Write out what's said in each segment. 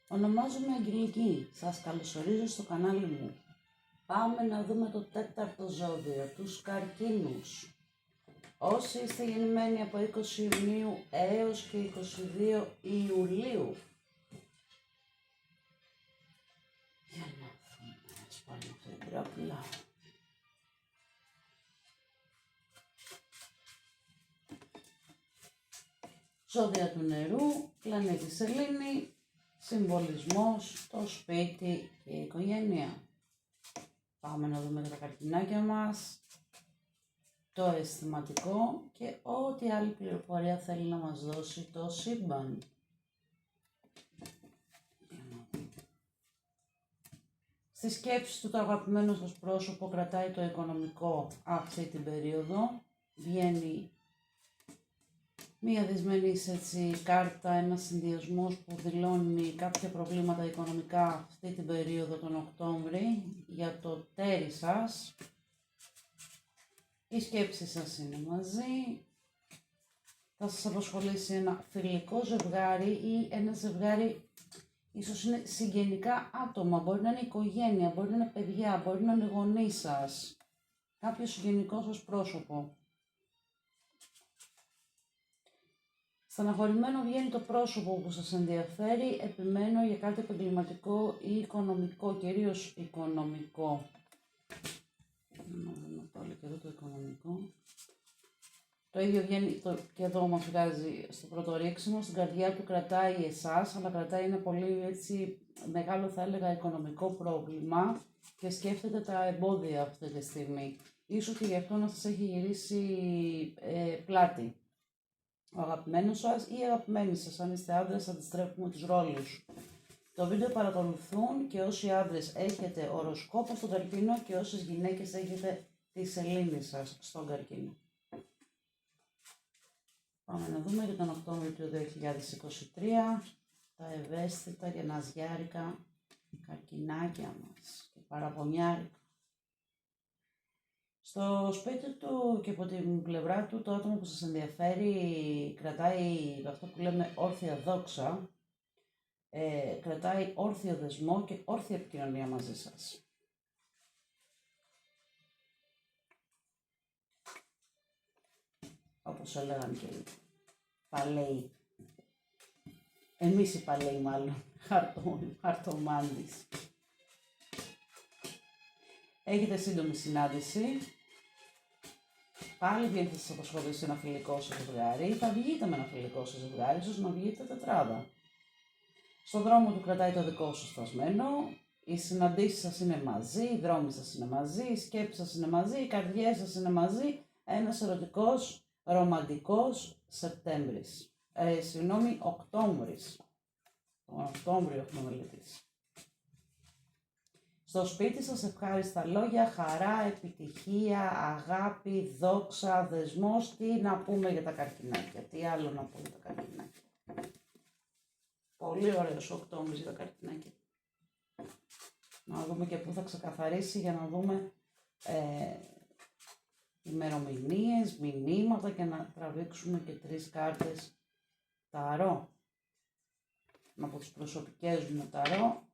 Ονομάζομαι Αγγελική. Σας καλωσορίζω στο κανάλι μου. Πάμε να δούμε το τέταρτο ζώδιο, τους καρκίνους. Όσοι είστε γεννημένοι από 20 Ιουνίου έως και 22 Ιουλίου. Για να δούμε, ας πάρουμε αυτή την τράπουλα. Ζώδια του νερού, πλανήτη Σελήνη, συμβολισμός, το σπίτι και η οικογένεια. Πάμε να δούμε τα καρκινάκια μας, το αισθηματικό και ό,τι άλλη πληροφορία θέλει να μας δώσει το σύμπαν. Στη σκέψη του το αγαπημένο σας πρόσωπο κρατάει το οικονομικό αυτή την περίοδο. Βγαίνει μία δυσμενής κάρτα, ένας συνδυασμός που δηλώνει κάποια προβλήματα οικονομικά αυτή την περίοδο τον Οκτώβρη για το τέρι σας. Οι σκέψεις σας είναι μαζί. Θα σας απασχολήσει ένα φιλικό ζευγάρι ή ένα ζευγάρι, ίσως είναι συγγενικά άτομα, μπορεί να είναι οικογένεια, μπορεί να είναι παιδιά, μπορεί να είναι γονείς σας. Κάποιο συγγενικό σας πρόσωπο. Στεναχωρημένο βγαίνει το πρόσωπο που σας ενδιαφέρει, επιμένω για κάτι επαγγελματικό ή οικονομικό, κυρίως οικονομικό. Να δούμε πάλι και εδώ το οικονομικό. Το ίδιο βγαίνει και εδώ μας βγάζει στο πρώτο ρίξιμο, στην καρδιά του κρατάει εσάς, αλλά κρατάει ένα πολύ έτσι μεγάλο θα έλεγα οικονομικό πρόβλημα και σκέφτεται τα εμπόδια αυτή τη στιγμή. Ίσως και γι' αυτό να σας έχει γυρίσει πλάτη. Ο αγαπημένος σας ή η αγαπημένη σας, αν είστε άντρες, αντιστρέφουμε τους ρόλους. Το βίντεο παρακολουθούν και όσοι άντρες έχετε οροσκόπο στον καρκίνο και όσες γυναίκες έχετε τη σελήνη σας στον καρκίνο. Πάμε να δούμε για τον Οκτώβριο του 2023 τα ευαίσθητα και ναζιάρικα καρκινάκια μας και παραπονιάρικα. Στο σπίτι του και από την πλευρά του το άτομο που σας ενδιαφέρει κρατάει αυτό που λέμε όρθια δόξα, κρατάει όρθιο δεσμό και όρθια επικοινωνία μαζί σας. Όπως έλεγαν και οι παλαιοί. Εμείς οι παλαιοί μάλλον, χαρτομάντης. Έχετε σύντομη συνάντηση. Πάλι βγαίνει θα σας απασχολήσει ένα φιλικό σας ζευγάρι ή θα βγείτε με ένα φιλικό σας ζευγάρι, ίσως να βγείτε τετράδα. Στον δρόμο του κρατάει το δικό σου σπασμένο, οι συναντήσεις σας είναι μαζί, οι δρόμοι σας είναι μαζί, οι σκέψεις σας είναι μαζί, οι καρδιές σας είναι μαζί, ένας ερωτικός, ρομαντικός Σεπτέμβρης. Οκτώβρης. Τον Οκτώβριο έχουμε μελετήσει. Στο σπίτι σας ευχάριστα λόγια, χαρά, επιτυχία, αγάπη, δόξα, δεσμός. Τι να πούμε για τα καρκινάκια, τι άλλο να πούμε για τα καρκινάκια. Πολύ ωραίος ο Οκτώβρης για τα καρκινάκια. Να δούμε και πού θα ξεκαθαρίσει για να δούμε ημερομηνίες, μηνύματα και να τραβήξουμε και 3 κάρτες ταρό. Από τις προσωπικές μου ταρό.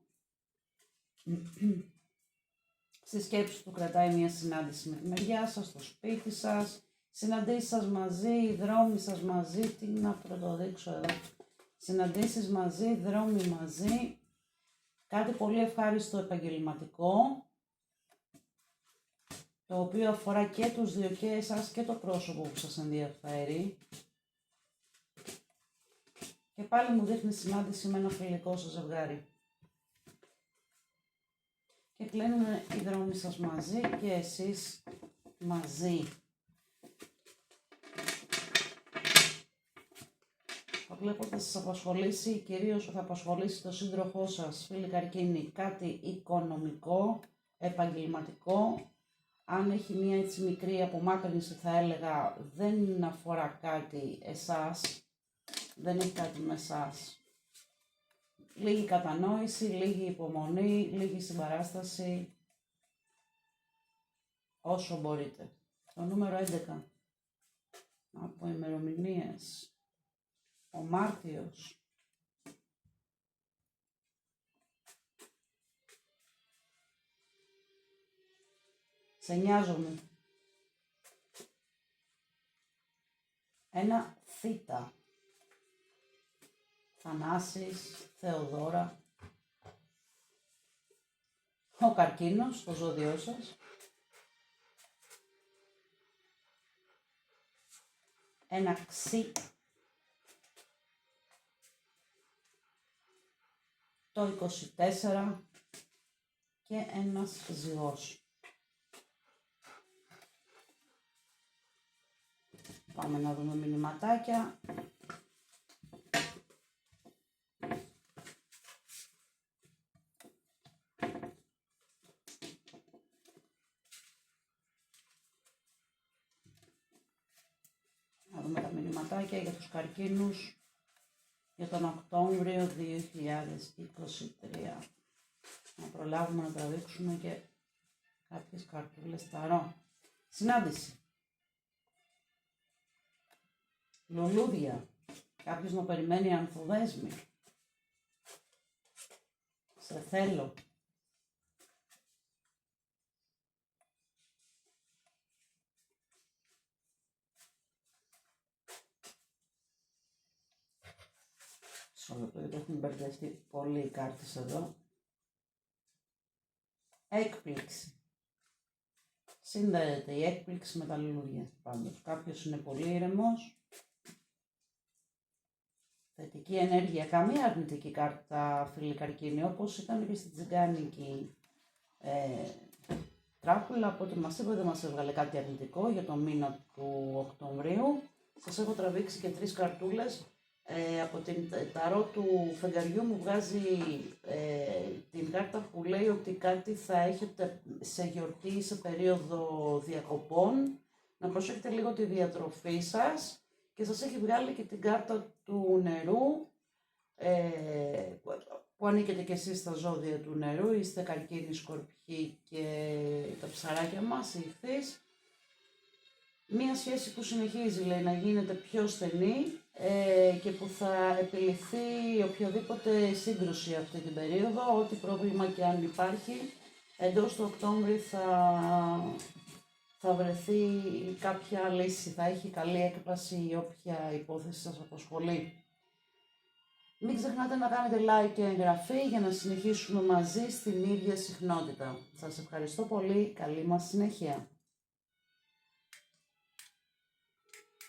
Στη σκέψη του κρατάει μια συνάντηση με τη μεριά σας, στο σπίτι σας, συναντήσεις σας μαζί, οι δρόμοι σας μαζί, τι να πρωτοδείξω εδώ, συναντήσεις μαζί, δρόμοι μαζί, κάτι πολύ ευχάριστο επαγγελματικό, το οποίο αφορά και τους δύο και εσάς και το πρόσωπο που σας ενδιαφέρει. Και πάλι μου δείχνει συνάντηση με ένα φιλικό σας ζευγάρι. Και κλείνουν οι δρόμοι σας μαζί και εσείς μαζί. Θα βλέπω ότι θα σας απασχολήσει, κυρίως θα απασχολήσει το σύντροφό σας, φίλοι καρκίνοι, κάτι οικονομικό, επαγγελματικό. Αν έχει μία έτσι μικρή απομάκρυνση θα έλεγα δεν αφορά κάτι εσάς, δεν έχει κάτι με εσάς. Λίγη κατανόηση, λίγη υπομονή, λίγη συμπαράσταση, όσο μπορείτε. Το νούμερο 11, από ημερομηνίες, ο Μάρτιος, Σε νοιάζομαι. Ένα θήτα. Θανάσης, Θεοδώρα. Ο καρκίνος, στο ζώδιό σας. Ένα ξύ. Το 24 και ένας ζυγός. Πάμε να δούμε μηνυματάκια. Να δούμε τα μηνυματάκια για τους καρκίνους για τον Οκτώβριο 2023. Να προλάβουμε να τραβήξουμε και κάποιες καρτούλες ταρό. Συνάντηση. Λουλούδια. Κάποιος να περιμένει ανθοδέσμη. Σε θέλω. Έχουν μπερδευτεί πολύ οι κάρτες εδώ. Έκπληξη. Συνδέεται η έκπληξη με τα λουλούδια. Πάντως κάποιος είναι πολύ ήρεμος. Θετική ενέργεια. Καμία αρνητική κάρτα, φίλοι καρκίνοι, όπως ήταν και στη τσιγκάνικη τράπουλα. Από ό,τι μας είπε δεν μας έβγαλε κάτι αρνητικό για το μήνα του Οκτωβρίου. Σας έχω τραβήξει και 3 καρτούλες. Από την ταρό του φεγγαριού μου βγάζει την κάρτα που λέει ότι κάτι θα έχετε σε γιορτή ή σε περίοδο διακοπών. Να προσέχετε λίγο τη διατροφή σας. Και σας έχει βγάλει και την κάρτα του νερού, που ανήκετε και εσείς στα ζώδια του νερού, είστε καρκίνοι, σκορπιοί και τα ψαράκια μας, οι ηχθείς. Μία σχέση που συνεχίζει, λέει, να γίνεται πιο στενή και που θα επιληθεί οποιαδήποτε σύγκρουση αυτή την περίοδο, ό,τι πρόβλημα και αν υπάρχει, εντός του Οκτώβρη θα βρεθεί κάποια λύση, θα έχει καλή έκβαση η όποια υπόθεση σας απασχολεί. Μην ξεχνάτε να κάνετε like και εγγραφή για να συνεχίσουμε μαζί στην ίδια συχνότητα. Σας ευχαριστώ πολύ, καλή μας συνέχεια.